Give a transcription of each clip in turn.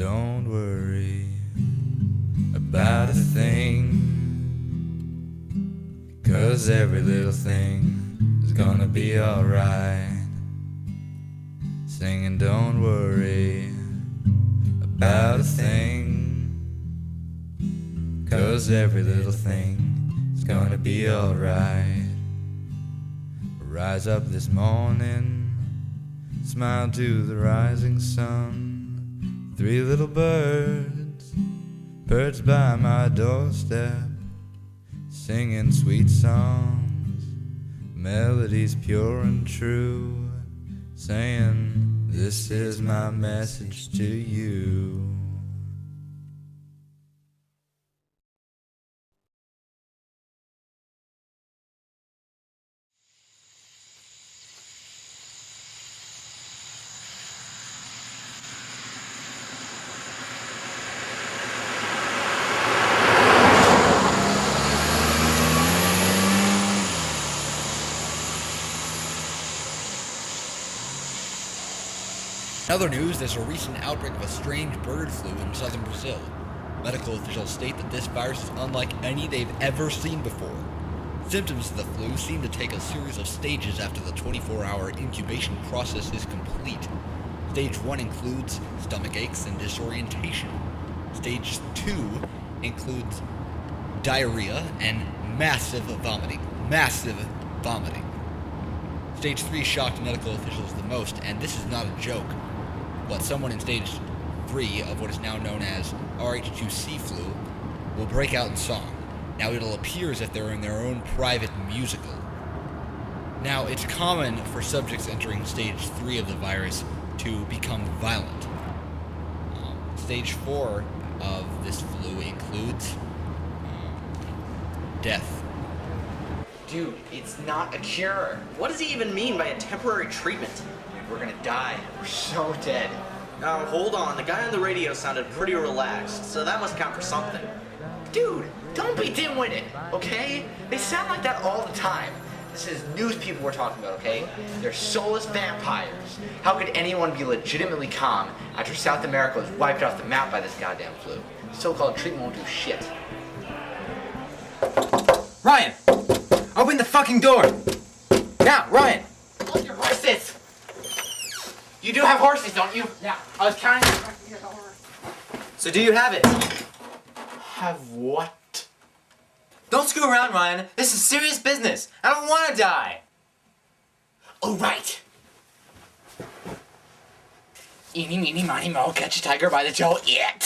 don't worry about a thing, 'cause every little thing is gonna be alright. Singing don't worry about a thing, 'cause every little thing is gonna be alright. Rise up this morning, smile to the rising sun. 3 little birds perched by my doorstep, singing sweet songs, melodies pure and true, saying, this is my message to you. In other news, there's a recent outbreak of a strange bird flu in southern Brazil. Medical officials state that this virus is unlike any they've ever seen before. Symptoms of the flu seem to take a series of stages after the 24-hour incubation process is complete. Stage 1 includes stomach aches and disorientation. Stage 2 includes diarrhea and massive vomiting. Stage 3 shocked medical officials the most, and this is not a joke. But someone in stage 3 of what is now known as RH2C flu will break out in song. Now it'll appear as if they're in their own private musical. Now it's common for subjects entering stage 3 of the virus to become violent. Stage 4 of this flu includes death. Dude, it's not a cure. What does he even mean by a temporary treatment? Dude, we're gonna die. We're so dead. Now, hold on. The guy on the radio sounded pretty relaxed, so that must count for something. Dude, don't be dim-witted, okay? They sound like that all the time. This is news people we're talking about, okay? They're soulless vampires. How could anyone be legitimately calm after South America was wiped off the map by this goddamn flu? So-called treatment won't do shit. Ryan! Open the fucking door! Now, Ryan! Hold your horses! You do have horses, don't you? Yeah, I was counting. So do you have it? Have what? Don't screw around, Ryan. This is serious business. I don't want to die. Oh, right. Eeny, meeny, miny, moe, catch a tiger by the toe, eat.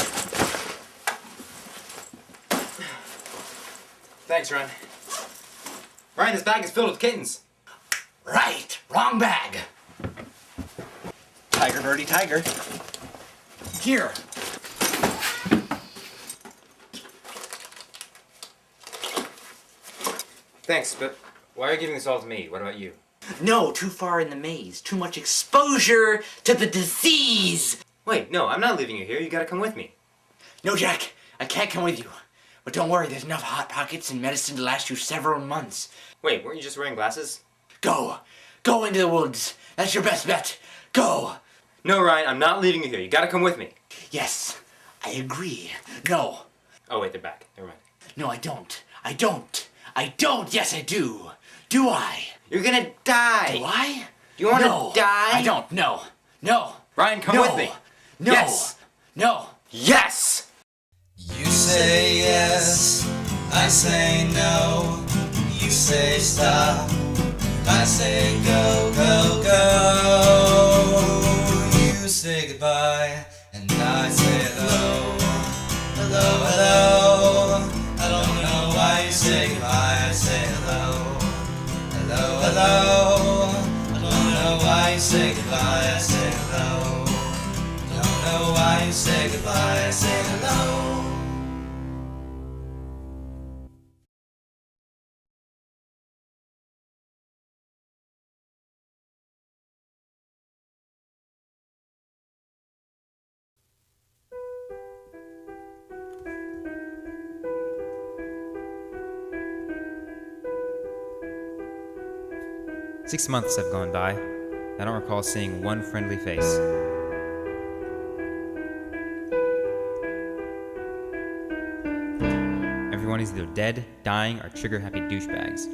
Thanks, Ryan. Ryan, this bag is filled with kittens. Right, wrong bag. Tiger, birdie, tiger. Here. Thanks, but why are you giving this all to me? What about you? No, too far in the maze. Too much exposure to the disease. Wait, no, I'm not leaving you here. You gotta come with me. No, Jack, I can't come with you. But don't worry, there's enough Hot Pockets and medicine to last you several months. Wait, weren't you just wearing glasses? Go. Go into the woods. That's your best bet. Go. No, Ryan, I'm not leaving you here. You gotta come with me. Yes, I agree. No. Oh, wait, they're back. Never mind. No, I don't. I don't. I don't. Yes, I do. Do I? You're gonna die. Do I? Do you wanna No, die? I don't. No. No. Ryan, come No. with me. No. Yes. No. Yes! You say yes, I say no. You say stop, I say go, go, go. You say goodbye, and I say hello. Hello, hello. I don't know why you say goodbye, I say hello. Hello, hello. I don't know why you say goodbye, I say hello. Don't know why you say goodbye, I say hello. Six months have gone by. I don't recall seeing one friendly face. is either dead, dying, or trigger-happy douchebags.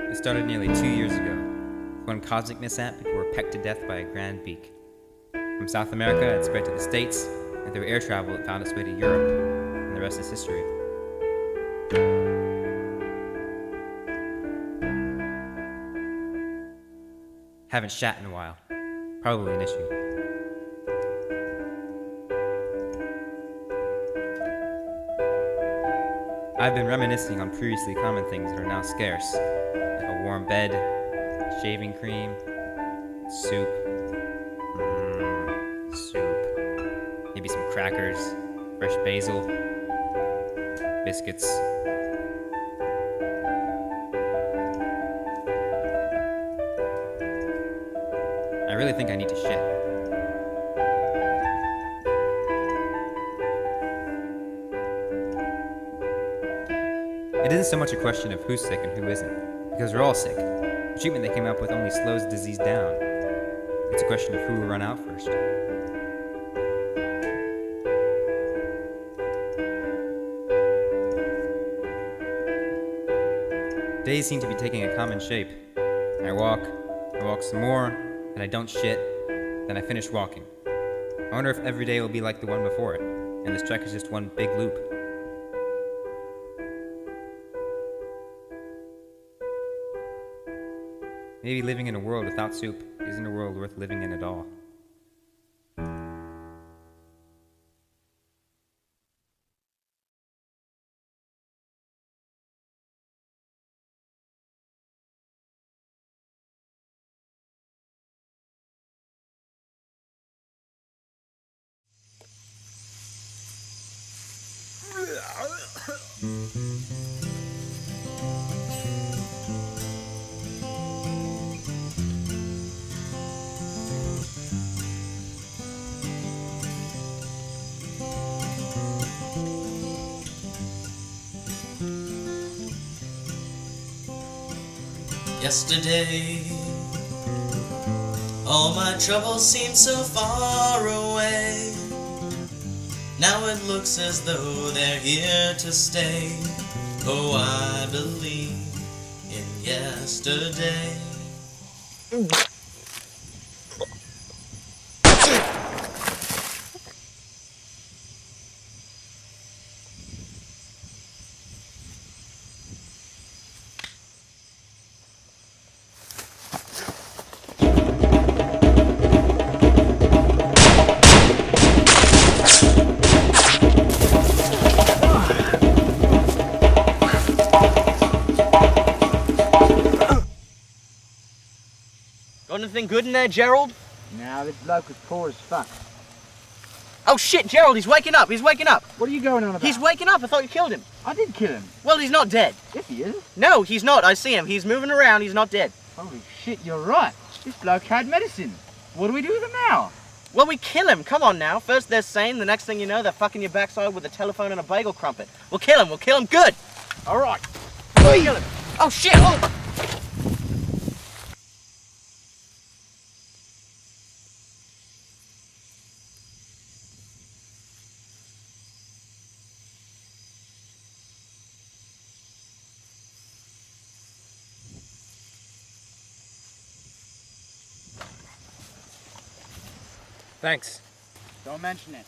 It started nearly 2 years ago, with one cosmic mishap people were pecked to death by a grand beak. From South America, it spread to the States, and through air travel, it found its way to Europe, and the rest is history. Haven't shat in a while. Probably an issue. I've been reminiscing on previously common things that are now scarce, like a warm bed, shaving cream, soup, maybe some crackers, fresh basil, biscuits. I really think I need to shit. It isn't so much a question of who's sick and who isn't, because we're all sick. The treatment they came up with only slows the disease down. It's a question of who will run out first. Days seem to be taking a common shape. I walk some more, then I don't shit, then I finish walking. I wonder if every day will be like the one before it, and this trek is just one big loop. Maybe living in a world without soup isn't a world worth living in at all. Yesterday, all my troubles seemed so far away. Now it looks as though they're here to stay. Oh, I believe in yesterday. Got anything good in there, Gerald? Now this bloke was poor as fuck. Oh shit, Gerald, he's waking up, he's waking up. What are you going on about? He's waking up, I thought you killed him. I did kill him. Well, he's not dead. Yes, he is. No, he's not, I see him. He's moving around, he's not dead. Holy shit, you're right. This bloke had medicine. What do we do with him now? Well, we kill him, come on now. First they're sane, the next thing you know, they're fucking your backside with a telephone and a bagel crumpet. We'll kill him good. All right. Kill him. Oh shit, oh! Thanks. Don't mention it.